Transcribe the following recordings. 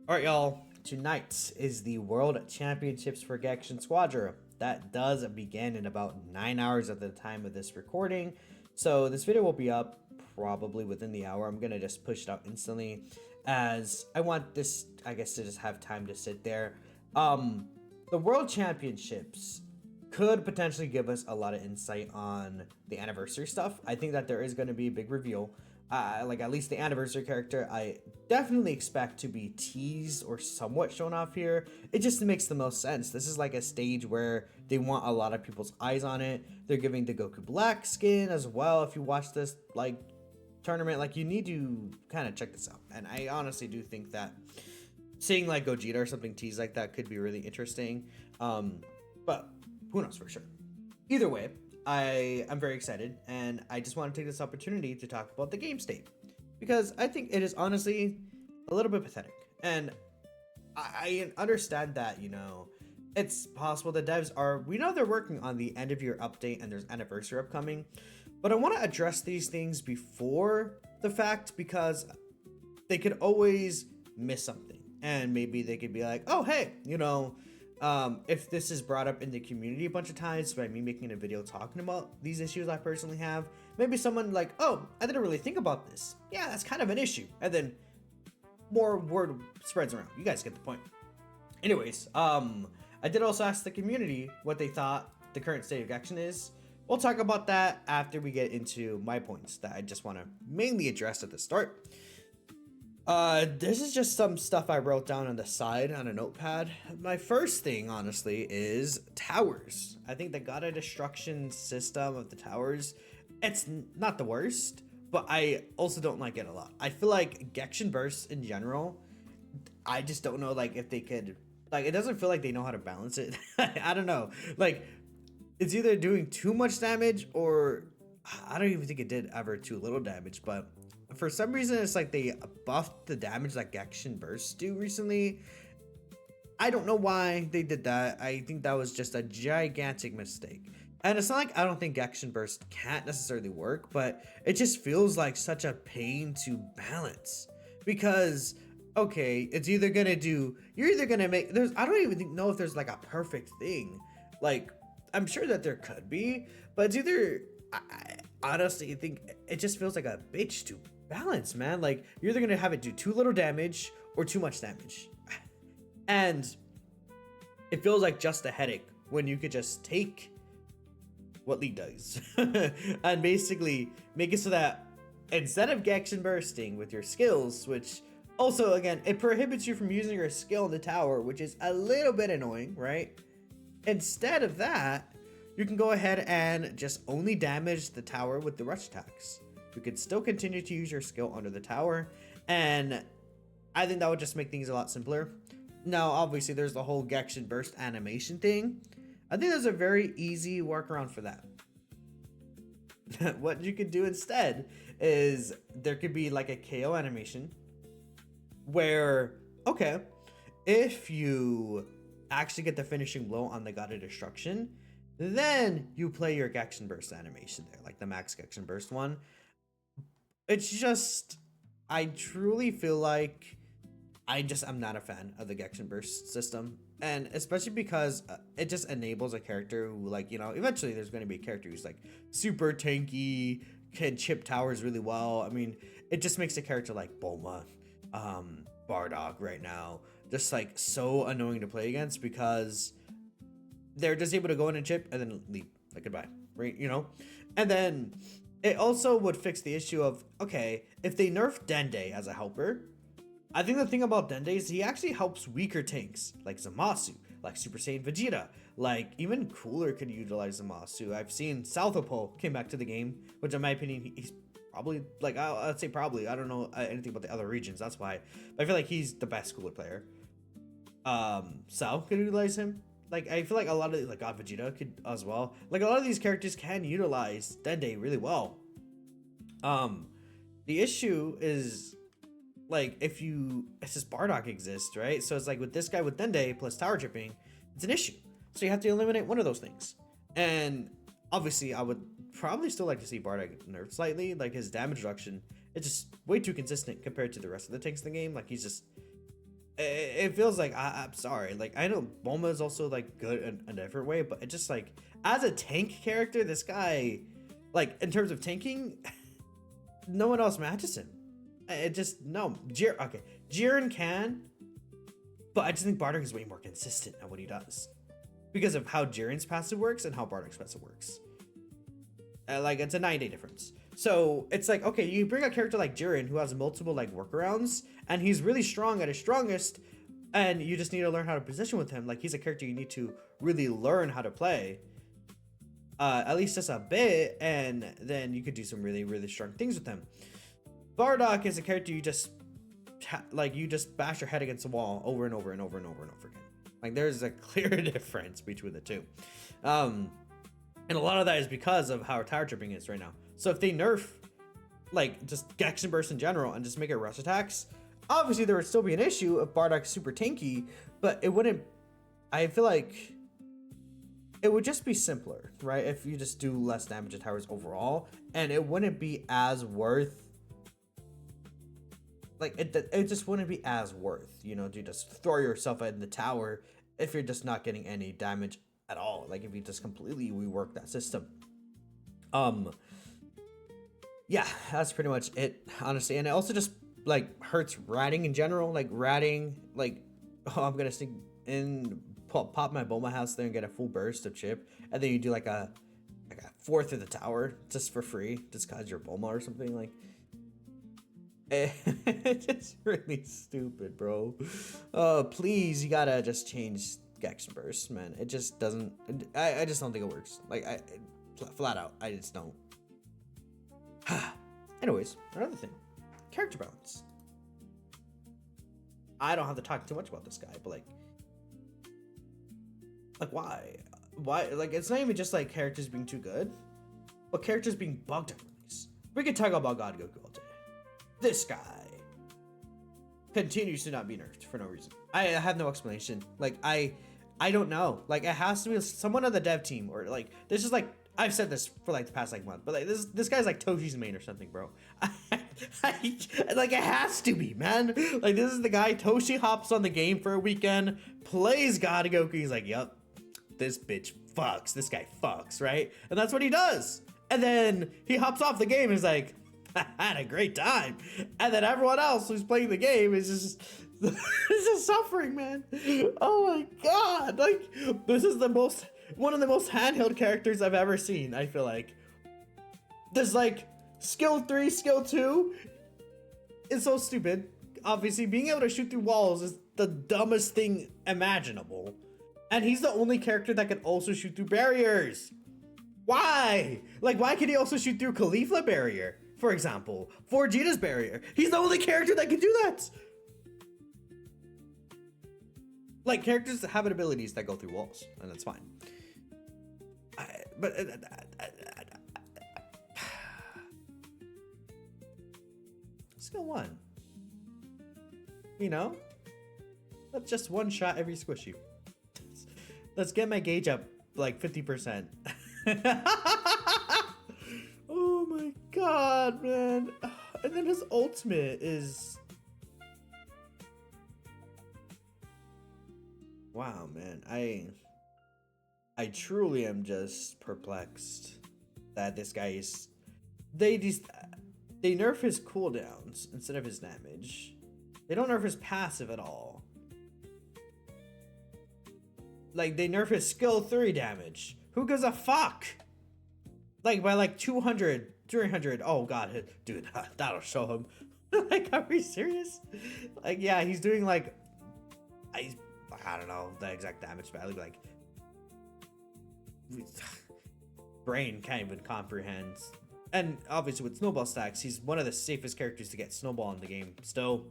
All right, y'all. Tonight is the World Championships for Gekishin Squadra. That does begin in about 9 hours at the time of this recording. So this video will be up probably within the hour. I'm gonna just push it out instantly, as I want this, I guess, to just have time to sit there. Um, the World Championships could potentially give us a lot of insight on the anniversary stuff. I think that there is going to be a big reveal. Like at least the anniversary character, I definitely expect to be teased or somewhat shown off here. It just makes the most sense. This is like a stage where they want a lot of people's eyes on it. They're giving the Goku Black skin as well. If you watch this like tournament, like you need to kind of check this out. And I honestly do think that seeing like Gogeta or something teased like that could be really interesting. But who knows for sure. Either way, I'm very excited, and I just want to take this opportunity to talk about the game state, because I think it is honestly a little bit pathetic. And I understand that, it's possible the devs we know they're working on the end of year update and there's anniversary upcoming, but I want to address these things before the fact, because they could always miss something, and maybe they could be like, oh hey, if this is brought up in the community a bunch of times by me making a video talking about these issues I personally have, maybe someone like, oh, I didn't really think about this, yeah, that's kind of an issue, and then more word spreads around. You guys get the point. Anyways, I did also ask the community what they thought the current state of action is. We'll talk about that after we get into my points that I just want to mainly address at the start. This is just some stuff I wrote down on the side on a notepad. My first thing, honestly, is towers. I think the God of Destruction system of the towers, it's not the worst, but I also don't like it a lot. I feel like Gekishin bursts in general, I just don't know, like, if they could, like, it doesn't feel like they know how to balance it. I don't know. Like, it's either doing too much damage, or I don't even think it did ever too little damage, but for some reason it's like they buffed the damage that Gekishin bursts do recently. I don't know why they did that. I think that was just a gigantic mistake. And it's not like I don't think Gekishin burst can't necessarily work, but it just feels like such a pain to balance, because okay, it's either gonna do, you're either gonna make, I don't even know if there's like a perfect thing. Like, I'm sure that there could be, but it's either, I honestly think it just feels like a bitch to balance, man. Like, you're either gonna have it do too little damage or too much damage, and it feels like just a headache when you could just take what League does and basically make it so that instead of Gekishin bursting with your skills, which also, again, it prohibits you from using your skill in the tower, which is a little bit annoying, right? Instead of that, you can go ahead and just only damage the tower with the rush attacks. You could still continue to use your skill under the tower, and I think that would just make things a lot simpler. Now, obviously, there's the whole Gekishin burst animation thing. I think there's a very easy workaround for that. What you could do instead is there could be like a KO animation where, okay, if you actually get the finishing blow on the God of Destruction, then you play your Gekishin burst animation there, like the max Gekishin burst one. It's just, I truly feel like I'm not a fan of the Gekishin burst system, and especially because it just enables a character who, like, eventually there's going to be a character who's like super tanky, can chip towers really well. I mean, it just makes a character like Bulma, Bardock right now just like so annoying to play against, because they're just able to go in and chip and then leave, like, goodbye, right? And then it also would fix the issue of, okay, if they nerf Dende as a helper, I think the thing about Dende is he actually helps weaker tanks like Zamasu, like Super Saiyan Vegeta, like even Cooler could utilize Zamasu. I've seen Southopole came back to the game, which in my opinion, he's probably, like, I'd say probably, I don't know anything about the other regions, that's why, but I feel like he's the best Cooler player. Sal could utilize him. Like, I feel like a lot of, like, God Vegeta could as well. Like, a lot of these characters can utilize Dende really well. The issue is, like, it's just Bardock exists, right? So it's like with this guy with Dende plus tower chipping, it's an issue. So you have to eliminate one of those things. And obviously I would probably still like to see Bardock nerfed slightly. Like, his damage reduction, it's just way too consistent compared to the rest of the tanks in the game. Like, he's just it feels like I'm sorry. Like I know Bulma is also like good in a different way, but it just like as a tank character, this guy, like in terms of tanking, no one else matches him. It just no. Okay, Jiren can, but I just think Bardock is way more consistent at what he does because of how Jiren's passive works and how Bardock's passive works. Like it's a 9-day difference. So it's like, okay, you bring a character like Jiren who has multiple like workarounds and he's really strong at his strongest, and you just need to learn how to position with him. Like he's a character you need to really learn how to play, at least just a bit, and then you could do some really, really strong things with him. Bardock is a character you just you just bash your head against the wall over and over and over and over and over again. Like there's a clear difference between the two. And a lot of that is because of how tower tripping is right now. So if they nerf, like, just Gekishin Burst in general and just make it rush attacks, obviously there would still be an issue if Bardock's super tanky, but it wouldn't... I feel like it would just be simpler, right? If you just do less damage to towers overall, and it wouldn't be as worth... Like, it just wouldn't be as worth, you know, to just throw yourself in the tower if you're just not getting any damage at all. Like if you just completely rework that system. Yeah, that's pretty much it, honestly. And it also just like hurts ratting in general. Like ratting, like, oh, I'm gonna sneak in, pop my Bulma house there and get a full burst of chip, and then you do like a fourth of the tower just for free, just cause you're Bulma or something. Like it's just really stupid, bro. Please, you gotta just change Gekishin Burst, man. It just doesn't. I just don't think it works. Like flat out, I just don't. Anyways, another thing, character balance. I don't have to talk too much about this guy, but like why? Like it's not even just like characters being too good, but characters being bugged at release. We could talk about God Goku all day. This guy continues to not be nerfed for no reason. I have no explanation. Like I don't know. Like it has to be someone on the dev team, or like this is like I've said this for like the past like month, but like this guy's like Toshi's main or something, bro. Like it has to be, man. Like this is the guy Toshi hops on the game for a weekend, plays God Goku. He's like, yup, this bitch fucks. This guy fucks, right? And that's what he does. And then he hops off the game and is like, I had a great time. And then everyone else who's playing the game is just it's just suffering, man. Oh my god. Like this is one of the most handheld characters I've ever seen. I feel like there's like skill 3, skill 2 is so stupid. Obviously being able to shoot through walls is the dumbest thing imaginable. And he's the only character that can also shoot through barriers. Why? Like why can he also shoot through Caulifla barrier, for example? Vegeta's barrier. He's the only character that can do that. Like, characters have abilities that go through walls, and that's fine. But skill 1. You know? That's just one shot every squishy. Let's get my gauge up, like, 50%. Oh my god, man. And then his ultimate is... Wow, man, I truly am just perplexed that this guy is... They nerf his cooldowns instead of his damage. They don't nerf his passive at all. Like, they nerf his skill 3 damage. Who gives a fuck? Like, by like 200, 300, oh god, dude, that'll show him. Like, are we serious? Like, yeah, he's doing like... I don't know the exact damage value, like brain can't even comprehend. And obviously with snowball stacks, he's one of the safest characters to get snowball in the game still.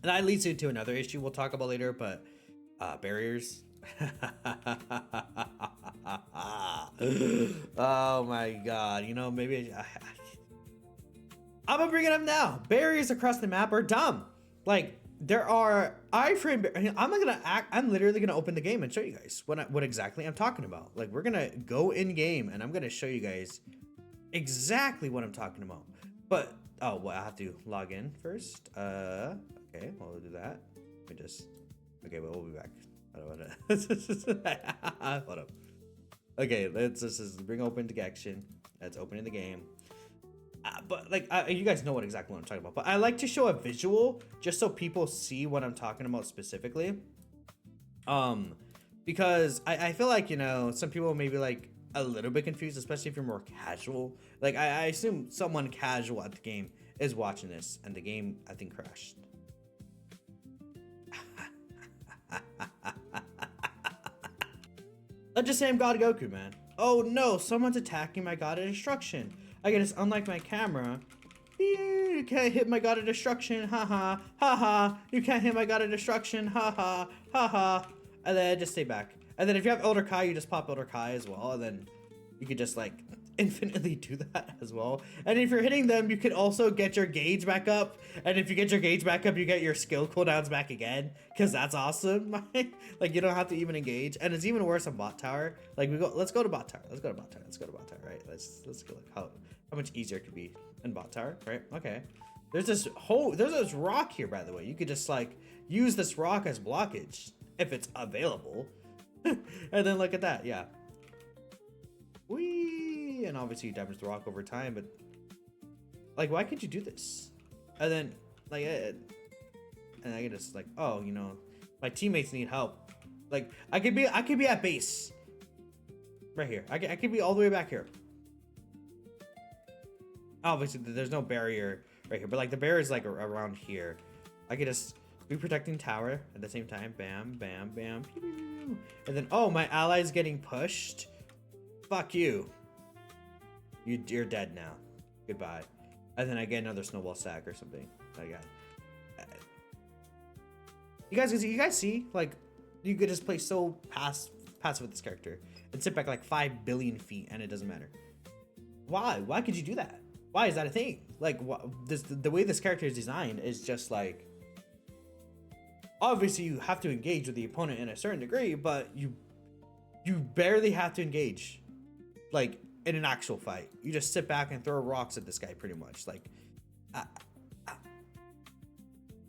And that leads into another issue we'll talk about later, but barriers. Oh my god, you know, maybe I'm gonna bring it up now. Barriers across the map are dumb. Like, there are iframe. I'm literally gonna open the game and show you guys what exactly I'm talking about. Like, we're gonna go in game and I'm gonna show you guys exactly what I'm talking about. But oh, well, I have to log in first. Okay, well, we'll do that. me just. Okay, well, we'll be back. Hold up. Okay, let's just bring open to Gekishin. That's opening the game. But like, you guys know what exactly what I'm talking about. But I like to show a visual just so people see what I'm talking about specifically. Because I feel like, you know, some people may be like a little bit confused, especially if you're more casual. Like I assume someone casual at the game is watching this, and the game I think crashed. Let's just say I'm God Goku, man. Oh no, someone's attacking my God of Destruction. I can just unlike my camera. You can't hit my God of Destruction, haha, haha. You can't hit my God of Destruction, haha, haha. And then just stay back. And then if you have Elder Kai, you just pop Elder Kai as well, and then you could just like infinitely do that as well. And if you're hitting them, you can also get your gauge back up. And if you get your gauge back up, you get your skill cooldowns back again, because that's awesome. Like you don't have to even engage. And it's even worse on bot tower. Like let's go to bot tower. Let's go to bot tower. Let's go to bot tower, right? Let's go like how much easier it could be in bot tower, right? Okay. There's this rock here, by the way. You could just like use this rock as blockage if it's available. And then look at that, yeah. Whee! And obviously you damage the rock over time, but like, why could you do this? And then like, and I can just like, oh, you know, my teammates need help. Like I could be at base right here. I could be all the way back here. Obviously there's no barrier right here, but like the barrier is like around here. I could just be protecting tower at the same time. Bam, bam, bam. Pew, pew, pew. And then, oh, my ally's getting pushed. Fuck you. You're dead now. Goodbye. And then I get another snowball sack or something. I got. You guys see? Like, you could just play so passive with this character and sit back like 5 billion feet and it doesn't matter. Why? Why could you do that? Why is that a thing? Like, the way this character is designed is just like. Obviously, you have to engage with the opponent in a certain degree, but you barely have to engage, like in an actual fight. You just sit back and throw rocks at this guy, pretty much. Like,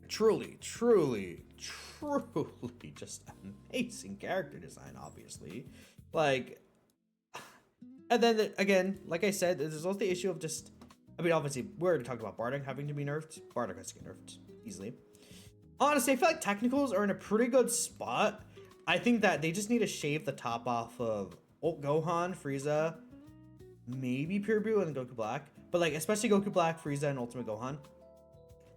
truly, just amazing character design. Obviously, like, and then again, like I said, there's also the issue of just. I mean, obviously, we already talked about Bardock having to be nerfed. Bardock has to get nerfed easily. Honestly, I feel like technicals are in a pretty good spot. I think that they just need to shave the top off of Gohan, Frieza, maybe Pure Blue, and Goku Black. But like, especially Goku Black, Frieza, and Ultimate Gohan.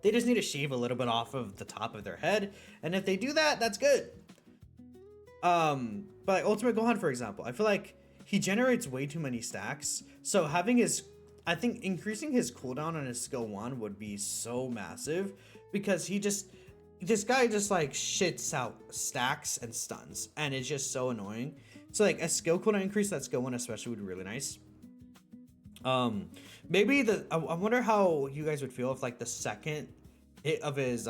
They just need to shave a little bit off of the top of their head. And if they do that, that's good. But like Ultimate Gohan, for example, I feel like he generates way too many stacks. So having I think increasing his cooldown on his skill 1 would be so massive. Because this guy just like shits out stacks and stuns, and it's just so annoying. So like a skill cooldown increase that skill 1 especially would be really nice. Maybe I wonder how you guys would feel if like the second hit of his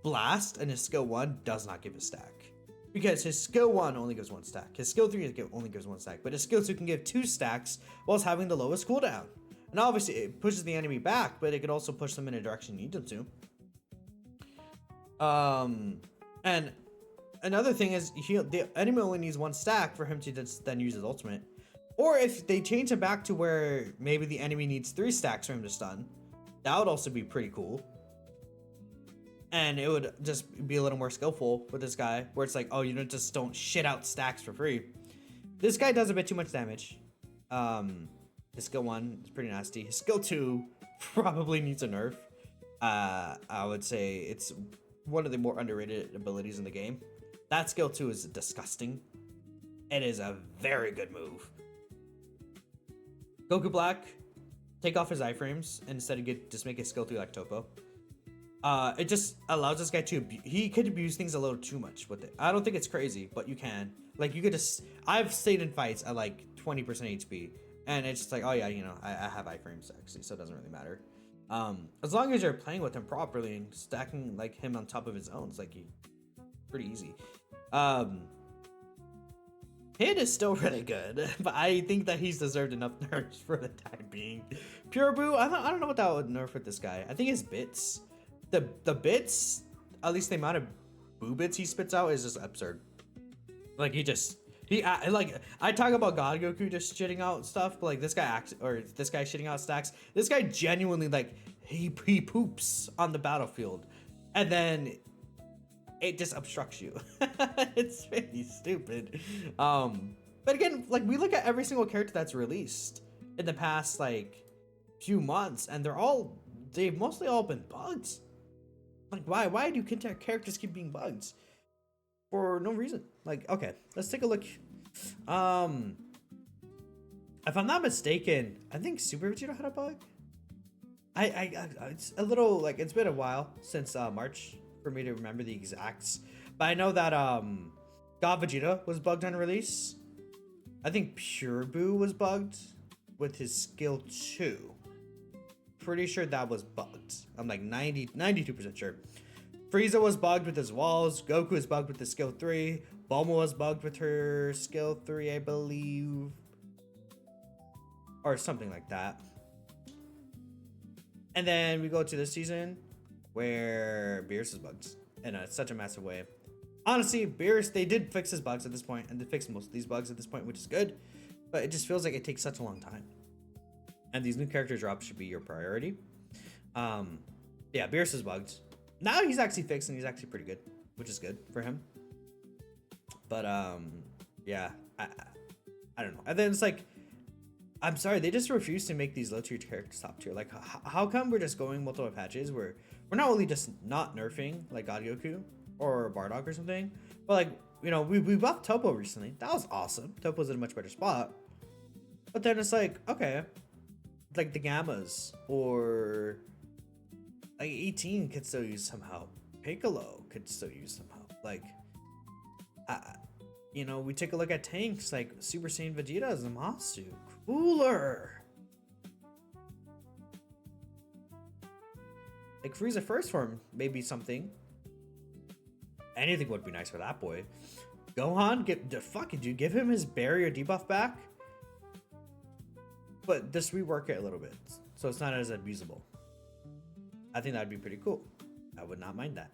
blast and his skill 1 does not give a stack, because his skill 1 only gives 1 stack, his skill 3 only gives 1 stack, but his skill 2 can give 2 stacks whilst having the lowest cooldown. And obviously it pushes the enemy back, but it could also push them in a direction you need them to. And another thing is the enemy only needs 1 stack for him to then use his ultimate. Or if they change it back to where maybe the enemy needs 3 stacks for him to stun, that would also be pretty cool. And it would just be a little more skillful with this guy, where it's like, oh, you just don't shit out stacks for free. This guy does a bit too much damage. His skill 1 is pretty nasty. His skill 2 probably needs a nerf. I would say it's one of the more underrated abilities in the game. That skill 2 is disgusting. It is a very good move. Goku Black, take off his iframes and instead of just make his skill 2 like Topo. It just allows this guy to he could abuse things a little too much with it. I don't think it's crazy, but you can. Like you could just I've stayed in fights at like 20% HP, and it's just like, oh yeah, you know, I have iframes actually, so it doesn't really matter. As long as you're playing with him properly and stacking like him on top of his own, it's like pretty easy. Hit is still really good, but I think that he's deserved enough nerfs for the time being. Pure Boo, I don't know what that would nerf with this guy. I think his bits, the bits at least the amount of boobits he spits out is just absurd. Like like I talk about God Goku just shitting out stuff, but like this guy this guy shitting out stacks. This guy genuinely like he poops on the battlefield, and then it just obstructs you. It's really stupid. But again, like we look at every single character that's released in the past like few months, and they've mostly all been bugs. Like why do characters keep being bugs for no reason? Like, okay, let's take a look. If I'm not mistaken, I think Super Vegeta had a bug. It's a little like it's been a while since March for me to remember the exacts, but I know that God Vegeta was bugged on release. I think Pure Boo was bugged with his skill 2. Pretty sure that was bugged. I'm like 92% sure. Frieza was bugged with his walls. Goku is bugged with his skill 3. Bulma was bugged with her skill 3, I believe. Or something like that. And then we go to this season where Beerus is bugged in such a massive way. Honestly, Beerus, they did fix his bugs at this point, and they fixed most of these bugs at this point, which is good. But it just feels like it takes such a long time. And these new character drops should be your priority. Yeah, Beerus is bugged. Now he's actually fixed and he's actually pretty good, which is good for him. But yeah, I don't know. And then it's like, I'm sorry, they just refuse to make these low tier characters top tier. Like, how come we're just going multiple patches where we're not only just not nerfing like God Goku or Bardock or something, but like, you know, we buffed Topo recently. That was awesome. Topo's in a much better spot. But then it's like, okay, like the Gammas or like 18 could still use somehow. Piccolo could still use somehow. Like, you know, we take a look at tanks like Super Saiyan Vegeta as Zamasu. Cooler. Like Frieza first form, maybe something. Anything would be nice for that boy. Gohan, give him his barrier debuff back. But just rework it a little bit so it's not as abusable. I think that'd be pretty cool. I would not mind that.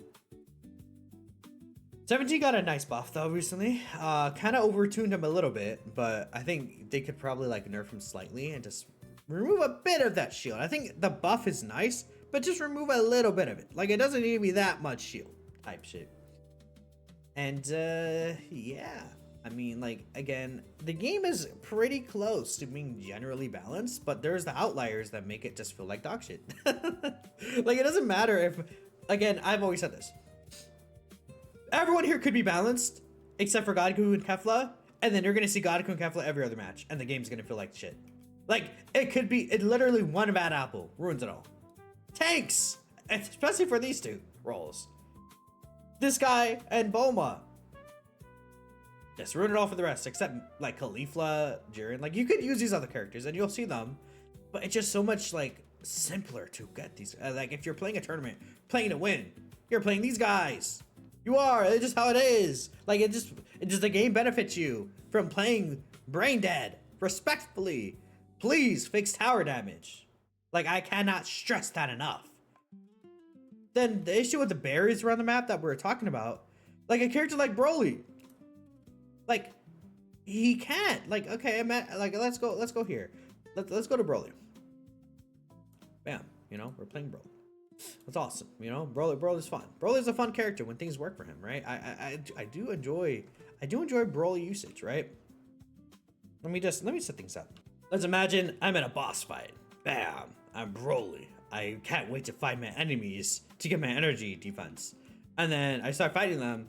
17 got a nice buff though recently. Kind of overtuned him a little bit, but I think they could probably like nerf him slightly and just remove a bit of that shield. I think the buff is nice, but just remove a little bit of it. Like it doesn't need to be that much shield type shit. And yeah, I mean, like, again, the game is pretty close to being generally balanced, but there's the outliers that make it just feel like dog shit. Like, it doesn't matter if, again, I've always said this. Everyone here could be balanced, except for Goku and Kefla, and then you're going to see Goku and Kefla every other match, and the game's going to feel like shit. Like, it literally one bad apple ruins it all. Tanks! Especially for these two roles. This guy and Bulma. Just ruin it all for the rest, except like Caulifla, Jiren. Like you could use these other characters and you'll see them, but it's just so much like simpler to get these. Like if you're playing a tournament, playing to win, you're playing these guys. You are. It's just how it is. Like it just the game benefits you from playing brain dead. Respectfully, please fix tower damage. Like I cannot stress that enough. Then the issue with the barriers around the map that we were talking about, like a character like Broly, like he can't. Like okay, like let's go here. Let's go to Broly. Bam, you know we're playing Broly. That's awesome. You know Broly's fun. Broly's a fun character when things work for him, right? I do enjoy Broly usage, right? Let me set things up. Let's imagine I'm in a boss fight. Bam, I'm Broly. I can't wait to fight my enemies to get my energy defense. And then I start fighting them.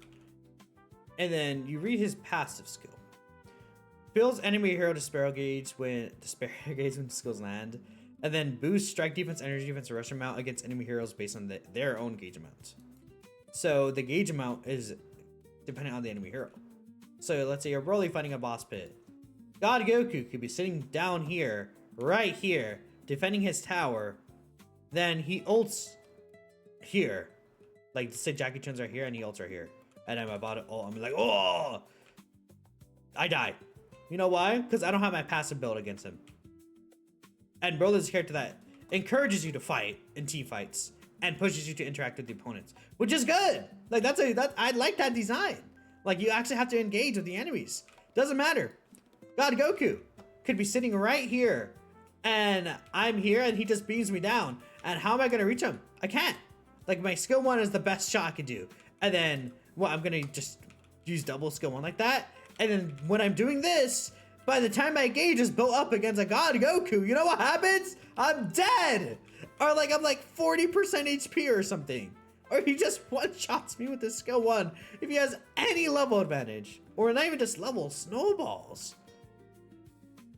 And then you read his passive skill. Fills enemy hero Despair gauge when skills land. And then boosts strike defense, energy defense, or rush amount against enemy heroes based on their own gauge amount. So the gauge amount is depending on the enemy hero. So let's say you're Broly fighting a boss pit. God Goku could be sitting down here, right here, defending his tower. Then he ults here. Like, say Jackie Chan's right here and he ults right here. And I'm about to ult. I'm like, oh! I die. You know why? Because I don't have my passive build against him. And Broly's a character that encourages you to fight in team fights and pushes you to interact with the opponents, which is good. Like that I like that design. Like you actually have to engage with the enemies. Doesn't matter. God Goku could be sitting right here, and I'm here, and he just beams me down. And how am I gonna reach him? I can't. Like my skill 1 is the best shot I could do, and then well, I'm gonna just use double skill 1 like that. And then when I'm doing this, by the time my gauge is built up against a God Goku, you know what happens? I'm dead! Or like I'm like 40% HP or something. Or he just one-shots me with his skill 1 if he has any level advantage. Or not even just level, snowballs.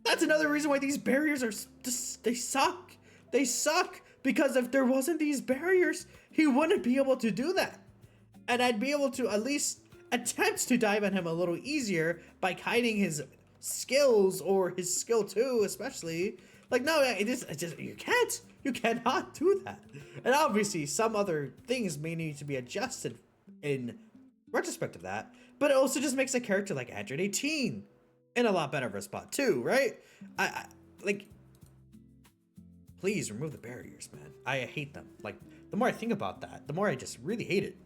That's another reason why these barriers are just, they suck. They suck because if there wasn't these barriers, he wouldn't be able to do that. And I'd be able to at least attempt to dive at him a little easier by hiding his skills or his skill 2 especially. Like no, it just you cannot do that. And obviously some other things may need to be adjusted in retrospect of that, but it also just makes a character like Android 18 in a lot better of a spot too, right? I like, please remove the barriers, man. I hate them. Like the more I think about that, the more I just really hate it.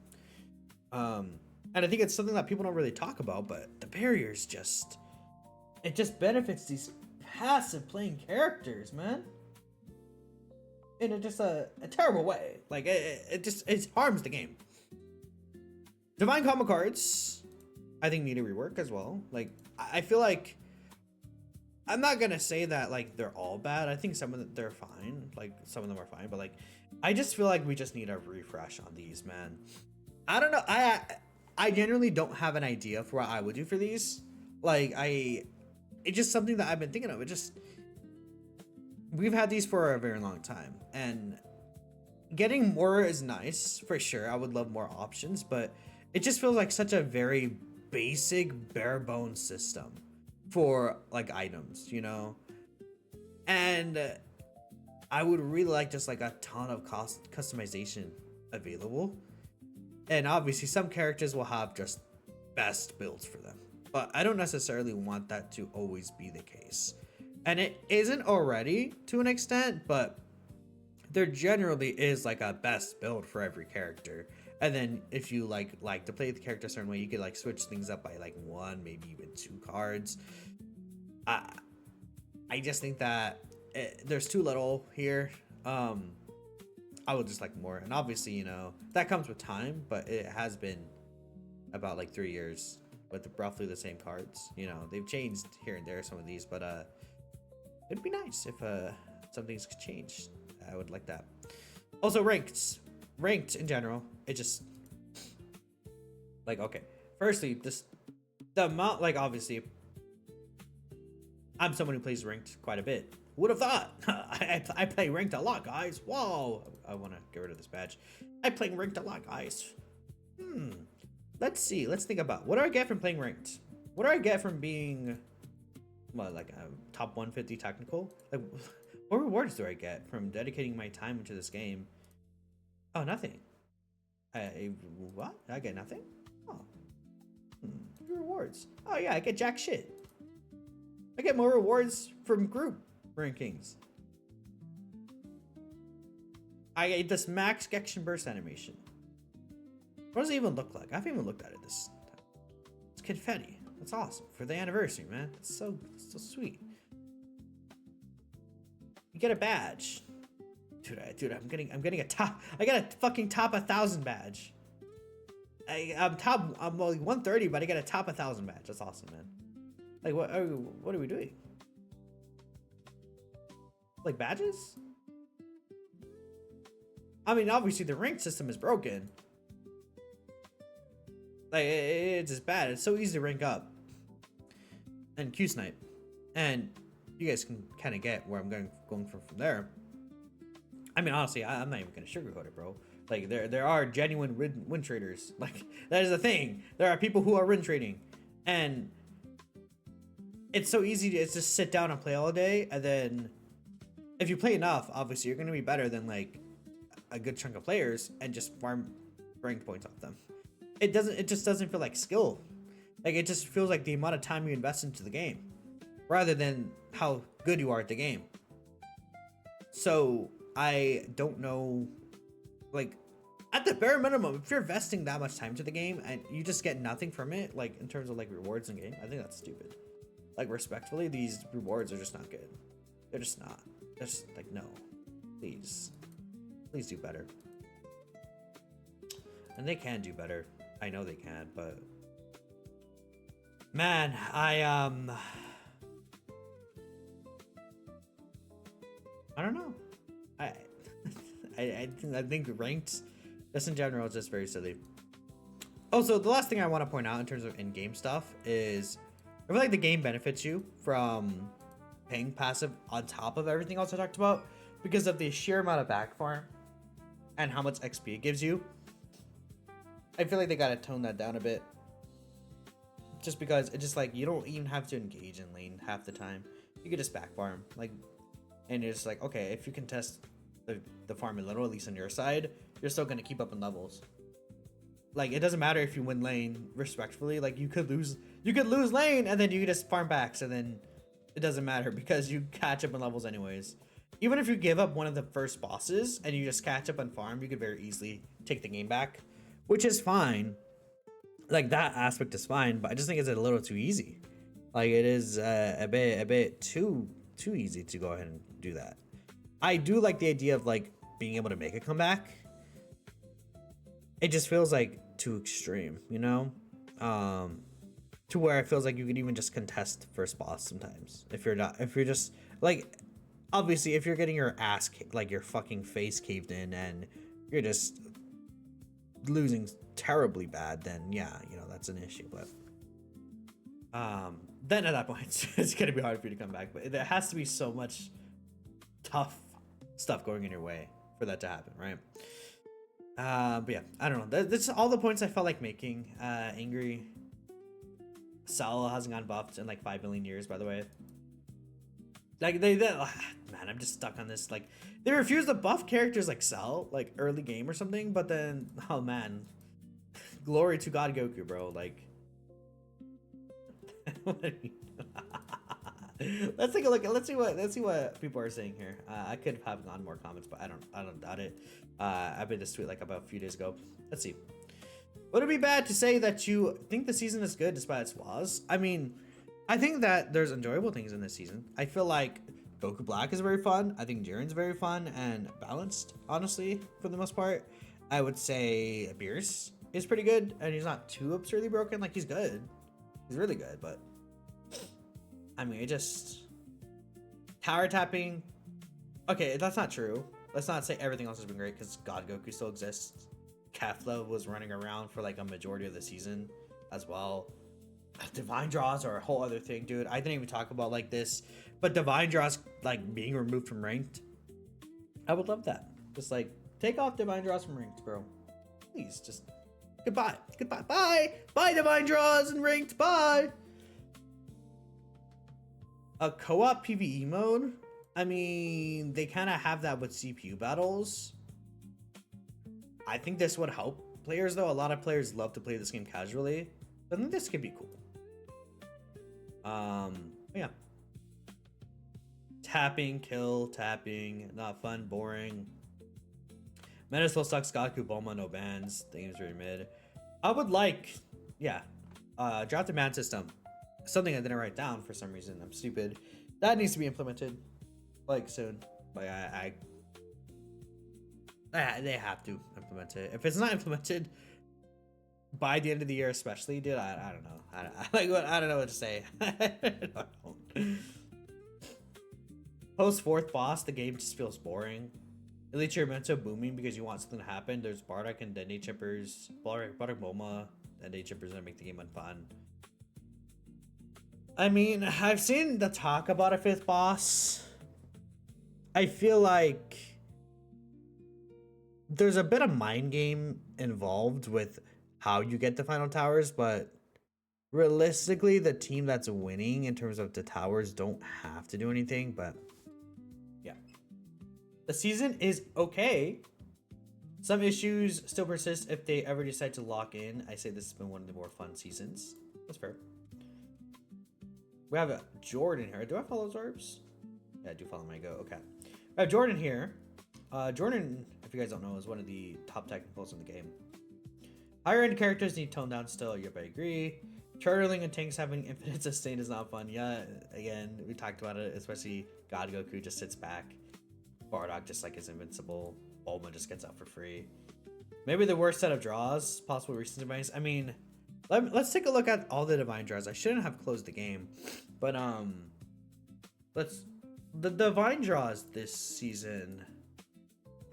And I think it's something that people don't really talk about, but the barriers just, it just benefits these passive playing characters, man. In a terrible way. Like it harms the game. Divine Combo cards, I think need a rework as well. Like I feel like, I'm not gonna say that like they're all bad. I think some of them they're fine. Like some of them are fine, but like I just feel like we just need a refresh on these, man. I don't know. I genuinely don't have an idea for what I would do for these. Like it's just something that I've been thinking of. We've had these for a very long time, and getting more is nice for sure. I would love more options, but it just feels like such a very basic bare bones system for like items, you know? And I would really like just like a ton of customization available. And obviously some characters will have just best builds for them, but I don't necessarily want that to always be the case. And it isn't already to an extent, but there generally is like a best build for every character. And then if you like to play the character a certain way, you could like switch things up by like 1, maybe even 2 cards. I just think that there's too little here. I would just like more, and obviously, you know, that comes with time, but it has been about like 3 years with roughly the same cards. You know, they've changed here and there some of these, but it'd be nice if some things could change. I would like that. Also, ranked in general, it just like, okay, firstly, this the amount, like, obviously I'm someone who plays ranked quite a bit. Would have thought. I play ranked a lot, guys. Whoa, I want to get rid of this badge. I play ranked a lot, guys. Let's see. Let's think about, what do I get from playing ranked? What do I get from being, well, like a top 150 technical? Like, what rewards do I get from dedicating my time into this game? Oh, nothing. What? I get nothing? Oh. Rewards. Oh yeah, I get jack shit. I get more rewards from group rankings. I get this max Gekishin burst animation. What does it even look like? I haven't even looked at it this time. It's confetti. That's awesome for the anniversary, man. It's so sweet. You get a badge. Dude, I'm getting a top. I got a fucking top 1,000 badge. I'm only 130, but I get a top 1,000 badge. That's awesome, man. Like, what are we doing? Like badges? I mean, obviously the rank system is broken. Like, it's just bad. It's so easy to rank up. And Q snipe. And you guys can kind of get where I'm going from there. I mean, honestly, I'm not even gonna sugarcoat it, bro. Like, there are genuine win traders. Like, that is the thing. There are people who are win trading, and it's so easy to just sit down and play all day, and then if you play enough, obviously you're gonna be better than like a good chunk of players and just farm rank points off them. It just doesn't feel like skill. Like, it just feels like the amount of time you invest into the game rather than how good you are at the game. So I don't know, like, at the bare minimum, if you're investing that much time to the game and you just get nothing from it, like in terms of like rewards in game, I think that's stupid. Like respectfully, these rewards are just not good. They're just not. They're just like, no, please do better. And they can do better. I know they can, but man, I don't know. I think ranked, just in general, is just very silly. Also, the last thing I want to point out in terms of in-game stuff is I feel like the game benefits you from paying passive on top of everything else I talked about because of the sheer amount of back farm and how much XP it gives you. I feel like they gotta tone that down a bit. Just because it's just like you don't even have to engage in lane half the time. You could just back farm. Like, and it's like, okay, if you can test the farm a little, at least on your side, you're still gonna keep up in levels. Like, it doesn't matter if you win lane respectfully. Like, you could lose lane and then you just farm backs and then it doesn't matter because you catch up in levels anyways. Even if you give up one of the first bosses and you just catch up on farm, you could very easily take the game back, which is fine. Like, that aspect is fine, but I just think it's a little too easy. Like, it is a bit too easy to go ahead and do that. I do like the idea of like being able to make a comeback. It just feels like too extreme, you know? To where it feels like you could even just contest first boss sometimes. If you're just like, obviously if you're getting your ass like your fucking face caved in and you're just losing terribly bad, then yeah, you know, that's an issue. But then at that point it's gonna be hard for you to come back. But there has to be so much tough stuff going in your way for that to happen, right? But yeah, I don't know. That's all the points I felt like making. Angry. Sal hasn't gotten buffed in like 5 million years, by the way. Like man, I'm just stuck on this. Like, they refuse to buff characters like Sal, like early game or something. But then, oh man, glory to God Goku, bro. Like, let's take a look. Let's see what people are saying here. I could have gone more comments, but I don't doubt it. I made this tweet like about a few days ago. Let's see. Would it be bad to say that you think the season is good despite its flaws? I mean, I think that there's enjoyable things in this season. I feel like Goku Black is very fun. I think Jiren's very fun and balanced, honestly, for the most part. I would say Beerus is pretty good, and he's not too absurdly broken. Like, he's good. He's really good, but I mean, it just tower tapping. Okay, that's not true. Let's not say everything else has been great because God Goku still exists. Kefla was running around for like a majority of the season as well. Divine draws are a whole other thing, dude. I didn't even talk about like this, but divine draws like being removed from ranked. I would love that. Just like take off divine draws from ranked, bro. Please, just goodbye, bye divine draws and ranked, bye. A co-op PvE mode. I mean, they kind of have that with CPU battles. I think this would help players, though. A lot of players love to play this game casually. I think this could be cool. Yeah. Tapping, kill, tapping. Not fun, boring. Meta still sucks. Gaku, Bulma, no bans. The game's very mid. I would like, yeah, drop the ban system. Something I didn't write down for some reason. I'm stupid. That needs to be implemented, like, soon. Like, they have to implement it. If it's not implemented by the end of the year, especially, dude, I don't know. I don't know what to say. Post fourth boss, the game just feels boring. Elite you're meant to booming because you want something to happen. There's Bardock and Dende Chippers, Bardock Bulma, Dende Chippers that make the game unfun. I mean, I've seen the talk about a fifth boss. I feel like there's a bit of mind game involved with how you get the final towers, but realistically, the team that's winning in terms of the towers don't have to do anything. But yeah, the season is okay. Some issues still persist if they ever decide to lock in. I say this has been one of the more fun seasons. That's fair. We have a Jordan here. Do I follow Zorbs? Yeah, I do follow my go. Okay. I have Jordan here. Jordan, if if you guys don't know, is one of the top technicals in the game. Higher end characters need toned down still. Yep, I agree. Charterling and tanks having infinite sustain is not fun. Yeah, again, we talked about it, especially God Goku just sits back. Bardock just like is invincible. Bulma just gets out for free. Maybe the worst set of draws, possible recent device. I mean, let's take a look at all the divine draws. I shouldn't have closed the game, but the divine draws this season.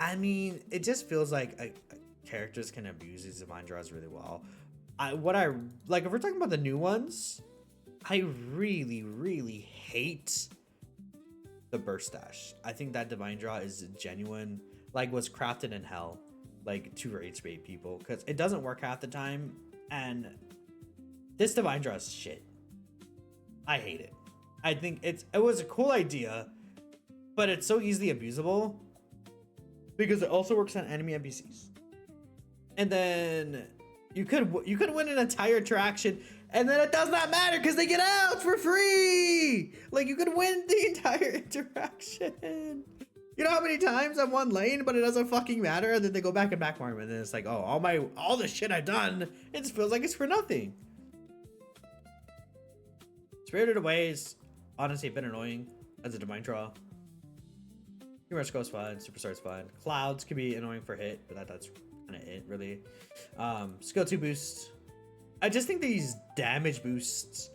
I mean, it just feels like characters can abuse these divine draws really well. If we're talking about the new ones, I really hate the burst dash. I think that divine draw is genuine, like was crafted in hell, like to rage bait people, because it doesn't work half the time, and this divine draw is shit. I hate it. I think it was a cool idea, but it's so easily abusable because it also works on enemy NPCs. And then you could win an entire attraction, and then it does not matter because they get out for free. Like, you could win the entire interaction. You know how many times I've won lane, but it doesn't fucking matter, and then they go back and back farm, and then it's like, oh, all the shit I've done, it just feels like it's for nothing. Spirited Aways, honestly, a bit annoying as a divine draw. Humorous Ghost fine, Superstar's fine. Clouds could be annoying for hit, but that's kind of it, really. Skill 2 boost. I just think these damage boosts,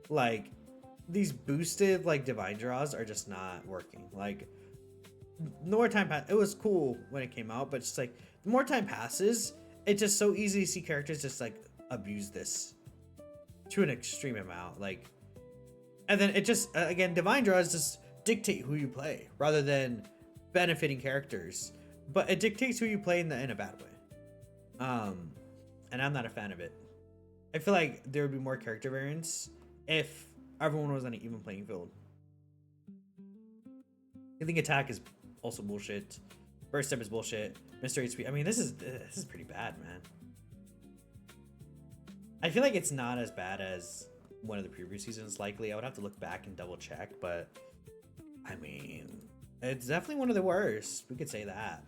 like these boosted like divine draws, are just not working. Like, the more time it was cool when it came out, but just like the more time passes, it's just so easy to see characters just like abuse this to an extreme amount. Like, and then it just again, divine draws just dictate who you play rather than benefiting characters, but it dictates who you play in a bad way. And I'm not a fan of it. I feel like there would be more character variance if everyone was on an even playing field. I think attack is also bullshit. Burst step is bullshit. Mr. HP. I mean, this is pretty bad, man. I feel like it's not as bad as one of the previous seasons. Likely, I would have to look back and double check, but I mean, it's definitely one of the worst. We could say that.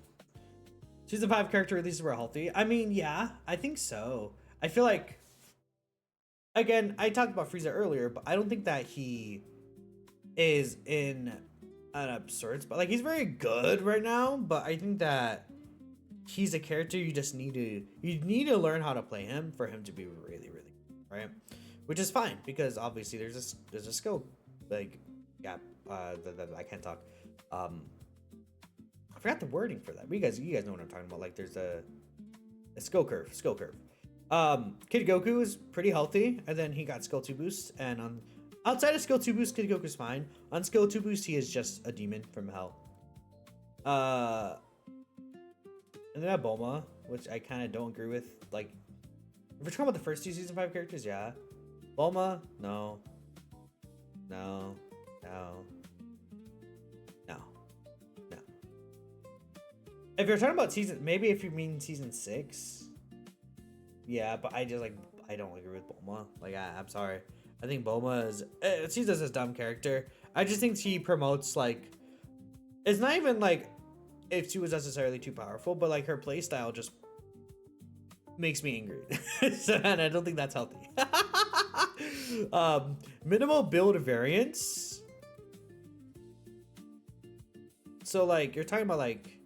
Season 5 character releases were healthy. I mean, yeah, I think so. I feel like, again, I talked about Frieza earlier, but I don't think that he is in an absurd spot. Like, he's very good right now, but I think that he's a character you just need to learn how to play him for him to be really good, right? Which is fine, because obviously there's a skill, like, yeah, I can't talk. I forgot the wording for that. But you guys know what I'm talking about. Like, there's a skill curve. Kid Goku is pretty healthy, and then he got skill 2 boost, and outside of skill 2 boost, Kid Goku's fine. On skill 2 boost, he is just a demon from hell. And then I have Bulma, which I kind of don't agree with. Like, if we're talking about the first 2 season 5 characters, yeah. Bulma, no. If you're talking about maybe if you mean season 6, yeah, but I don't agree with Bulma. Like, I'm sorry. I think Bulma is she's just a dumb character. I just think she promotes, like, it's not even like if she was necessarily too powerful, but like her playstyle just makes me angry. So, and I don't think that's healthy. Minimal build variance. So, like, you're talking about, like,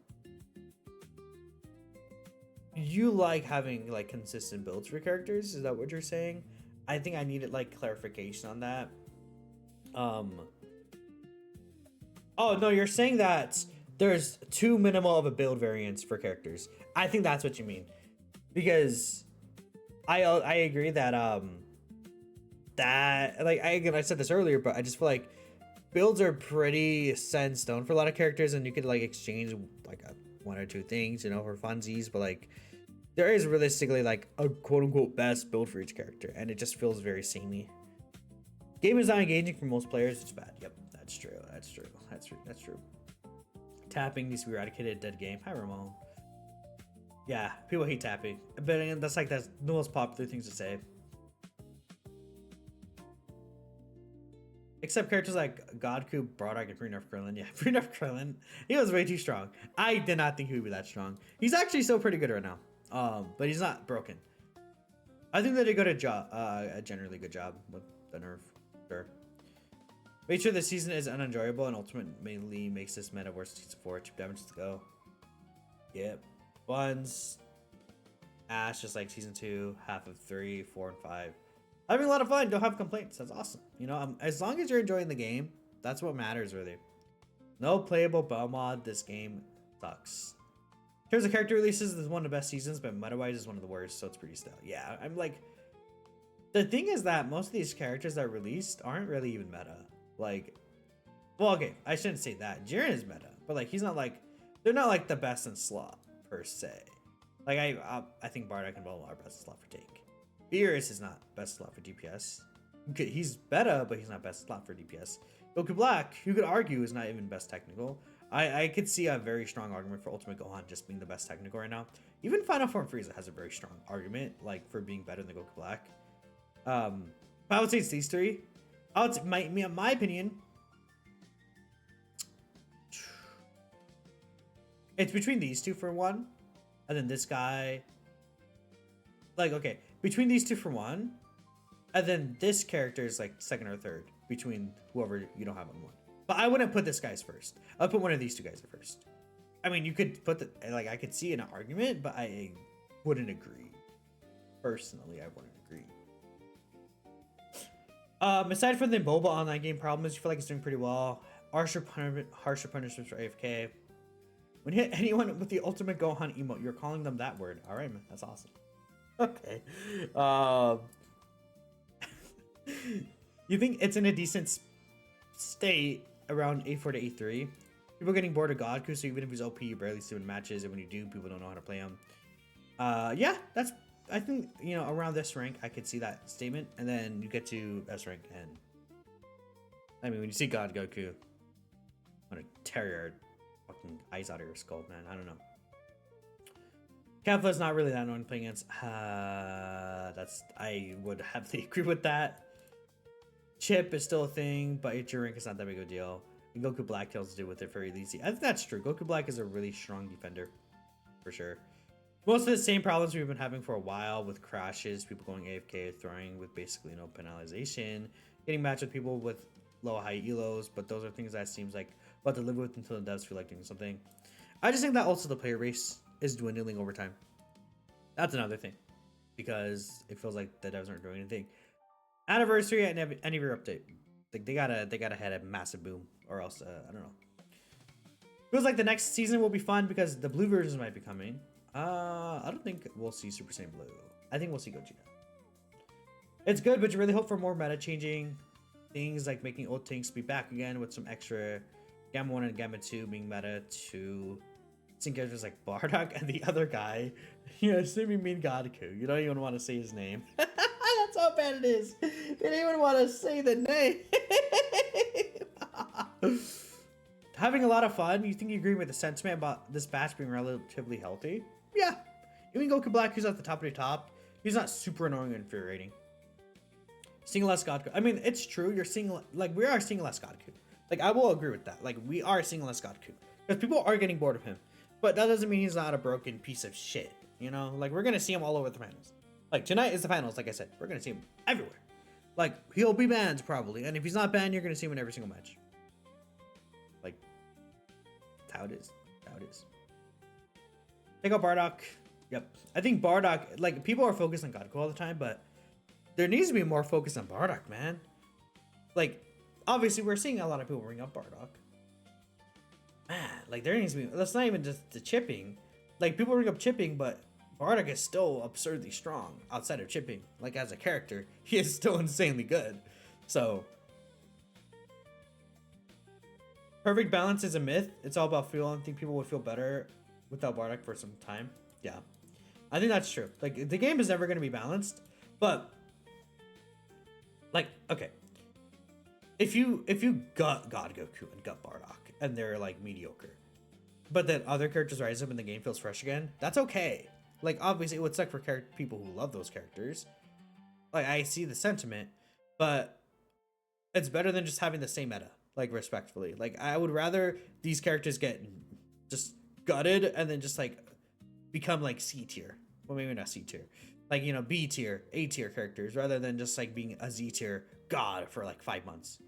you like having like consistent builds for characters, is that what you're saying? I think I needed like clarification on that. Oh no, you're saying that there's too minimal of a build variance for characters. I think that's what you mean, because I agree that that, like, I said this earlier, but I just feel like builds are pretty set in stone for a lot of characters, and you could like exchange like one or two things, you know, for funsies, but like there is realistically like a quote-unquote best build for each character, and it just feels very samey. Game is not engaging for most players. It's bad. Yep, that's true. That's true. Tapping needs to be eradicated. Dead game. Hi, Ramon. Yeah, people hate tapping, but that's the most popular things to say. Except characters like Godku, Bardock, and Brynolf Krillin. Yeah, Brynolf Krillin, he was way too strong. I did not think he would be that strong. He's actually still pretty good right now. But he's not broken. I think they did a generally good job with the nerf. Sure. Make sure the season is unenjoyable and ultimately makes this meta worse than season 4. Chip damage to go. Yep. Buns. Ash, just like season 2, half of 3, 4, and 5. Having a lot of fun. Don't have complaints. That's awesome. You know, as long as you're enjoying the game, that's what matters, really. No playable bow mod. This game sucks. In terms of character releases, this is one of the best seasons, but meta-wise is one of the worst, so it's pretty stale. Yeah, I'm like... The thing is that most of these characters that are released aren't really even meta. Like... Well, okay, I shouldn't say that. Jiren is meta, but like, he's not like... They're not like the best in slot, per se. Like, I think Bardock and Bulma are best in slot for tank. Beerus is not best slot for DPS. He's better, but he's not best slot for DPS. Goku Black, you could argue, is not even best technical. I could see a very strong argument for Ultimate Gohan just being the best technical right now. Even Final Form Frieza has a very strong argument, like, for being better than Goku Black. I would say it's these three. My opinion, it's between these two for one, and then this guy. Like, okay, between these two for one, and then this character is like second or third between whoever you don't have on one. But I wouldn't put this guy's first. I'll put one of these two guys first. I mean, you could put I could see an argument, but I wouldn't agree. Personally, I wouldn't agree. Aside from the MOBA online game problems, you feel like it's doing pretty well. Harsher punishments for AFK. When you hit anyone with the Ultimate Gohan emote, you're calling them that word. All right, man, that's awesome. Okay. You think it's in a decent state around A4 to A3? People getting bored of Godku, so even if he's OP, you barely see him in matches, and when you do, people don't know how to play him. Yeah, that's... I think, you know, around this rank, I could see that statement, and then you get to S rank, and... I mean, when you see God Goku, I'm gonna tear your fucking eyes out of your skull, man. I don't know. Kefla's not really that annoying playing against. I would heavily agree with that. Chip is still a thing, but your rank is not that big of a deal. And Goku Black kills do with it very easy. I think that's true. Goku Black is a really strong defender, for sure. Most of the same problems we've been having for a while with crashes, people going AFK, throwing with basically no penalization, getting matched with people with low high elos, but those are things that seems like we'll have to live with until the devs feel like doing something. I just think that also the player base is dwindling over time. That's another thing, because it feels like the devs aren't doing anything. Anniversary at Anniversary update. Like they gotta hit a massive boom, or else I don't know. Feels like the next season will be fun because the blue versions might be coming. I don't think we'll see Super Saiyan Blue. I think we'll see Gogeta. It's good, but you really hope for more meta changing things, like making old tanks be back again with some extra Gamma 1 and Gamma 2 being meta to seeing characters like Bardock and the other guy. You know, assuming mean Godku. You don't even want to say his name. That's how bad it is. They don't even want to say the name. Having a lot of fun. You think you agree with the sentiment about this batch being relatively healthy? Yeah. Even Goku Black, who's at the top of the top, he's not super annoying or infuriating. Seeing less Godku. I mean, it's true. You're seeing, like, we are seeing less Godku. Like, I will agree with that. Like, we are seeing less Godku. Because people are getting bored of him. But that doesn't mean he's not a broken piece of shit. You know? Like, we're going to see him all over the finals. Like, tonight is the finals, like I said. We're going to see him everywhere. Like, he'll be banned, probably. And if he's not banned, you're going to see him in every single match. Like, that's how it is. That's how it is. Take out Bardock. Yep. I think Bardock, like, people are focused on Godku all the time, but there needs to be more focus on Bardock, man. Like, obviously, we're seeing a lot of people bring up Bardock. Man, like, there needs to be, that's not even just the chipping. Like, people bring up chipping, but Bardock is still absurdly strong outside of chipping. Like, as a character, he is still insanely good. So, perfect balance is a myth. It's all about feel. I think people would feel better without Bardock for some time. Yeah, I think that's true. Like, the game is never going to be balanced, but, like, okay. If you got God Goku and got Bardock and they're like mediocre, but then other characters rise up and the game feels fresh again, that's okay. Like, obviously it would suck for people who love those characters. Like, I see the sentiment, but it's better than just having the same meta. Like respectfully, like I would rather these characters get just gutted and then just like become like C tier. Well, maybe not C tier, like you know B tier, A tier characters rather than just like being a Z tier god for like 5 months.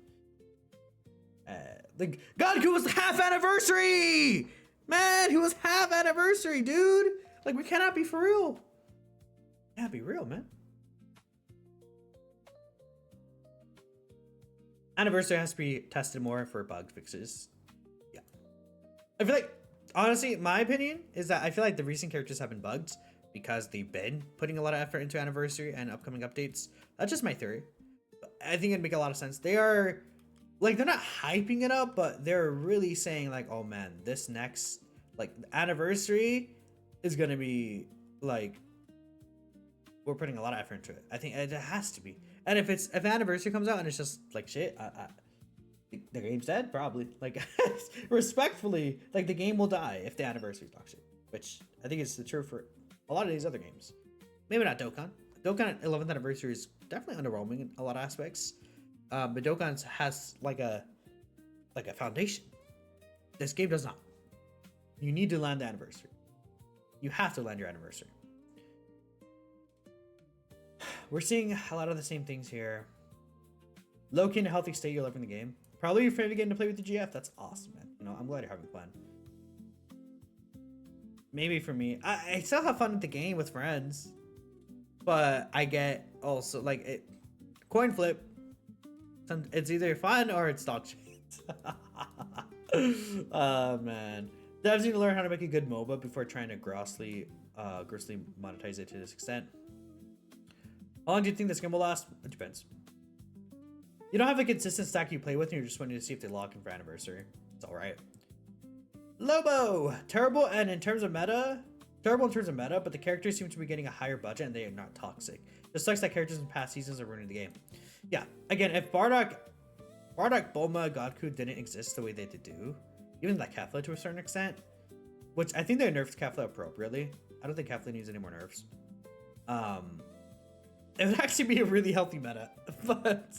Like Goku was the half anniversary, man. He was half anniversary, dude. Like we cannot be for real. Can't be real, man. Anniversary has to be tested more for bug fixes. Yeah, I feel like honestly, my opinion is that I feel like the recent characters have been bugged because they've been putting a lot of effort into anniversary and upcoming updates. That's just my theory. I think it'd make a lot of sense. They are like they're not hyping it up, but they're really saying like, oh man, this next like anniversary is gonna be like we're putting a lot of effort into it. I think it has to be. And if anniversary comes out and it's just like shit, the game's dead probably. Like respectfully, like the game will die if the anniversary's dog shit. Which I think is the truth for a lot of these other games. Maybe not Dokkan. Dokkan 11th anniversary is definitely underwhelming in a lot of aspects. But Dokkan has like a foundation. This game does not. You need to land the anniversary. You have to land your anniversary. We're seeing a lot of the same things here. Low-key in a healthy state, you're loving the game. Probably your favorite game to play with the GF. That's awesome, man. You know, I'm glad you're having fun. Maybe for me, I still have fun with the game with friends, but I get also like it. Coin flip. It's either fun or it's dog shit. Oh man, devs need to learn how to make a good MOBA before trying to grossly monetize it to this extent. How long do you think this game will last? It depends. You don't have a consistent stack you play with, and you're just wanting to see if they lock in for anniversary. It's all right. Lobo, terrible, and in terms of meta, terrible in terms of meta, but the characters seem to be getting a higher budget and they are not toxic. It sucks that characters in past seasons are ruining the game. Yeah, again, if Bardock, Bulma, Godku didn't exist the way they did do, even like Kefla to a certain extent, which I think they nerfed Kefla appropriately. I don't think Kefla needs any more nerfs. It would actually be a really healthy meta, but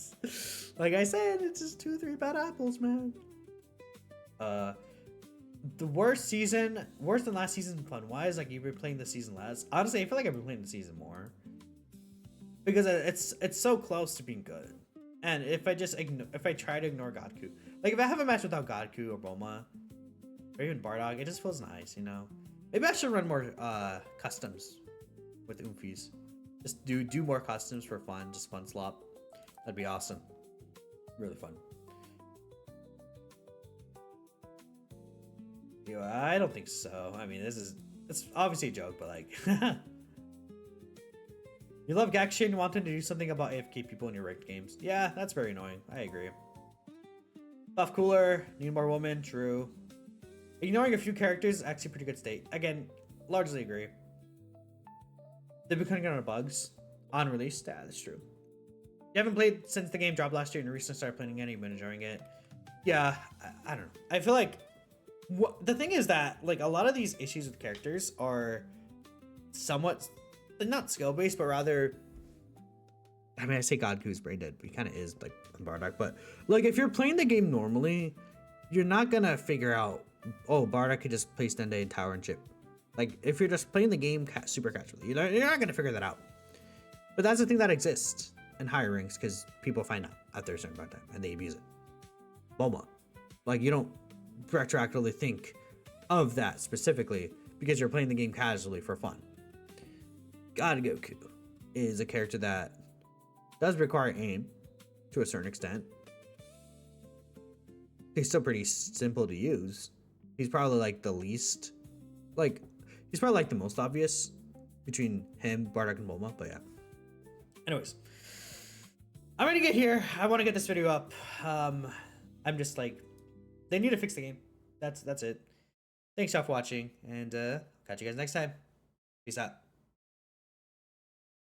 like I said, it's just 2-3 bad apples, man. The worst season, worse than last season fun wise, like you've been playing the season less. Honestly, I feel like I've been playing the season more because it's so close to being good. And if I try to ignore Godku, like if I have a match without Godku or Bulma or even Bardock, it just feels nice, you know. Maybe I should run more customs with Oomphies. Just do more customs for fun, just fun slop. That'd be awesome. Really fun. Yo, I don't think so. I mean, it's obviously a joke, but like, you love Gekishin wanting to do something about AFK people in your ranked games. Yeah, that's very annoying. I agree. Buff cooler, need more woman. True. Ignoring a few characters is actually a pretty good state. Again, largely agree. They've been cutting down on bugs on release. Yeah, that's true. You haven't played since the game dropped last year and you recently started playing again. You've been enjoying it. Yeah, I don't know. I feel like the thing is that like a lot of these issues with characters are somewhat not skill based, but rather, I mean, I say Godku's brain dead, but he kind of is like Bardock. But like if you're playing the game normally, you're not gonna figure out, oh, Bardock could just place Dende and tower and chip. Like if you're just playing the game super casually, you're not gonna figure that out. But that's the thing that exists in higher ranks because people find out after a certain amount of time and they abuse it. Bulma, like you don't retroactively think of that specifically because you're playing the game casually for fun. God Goku is a character that does require aim to a certain extent. He's still pretty simple to use. He's probably like the least, like, he's probably like the most obvious between him, Bardock, and Bulma, but yeah. Anyways, I'm ready to get here. I want to get this video up. I'm just like, they need to fix the game. That's it. Thanks y'all for watching, and catch you guys next time. Peace out.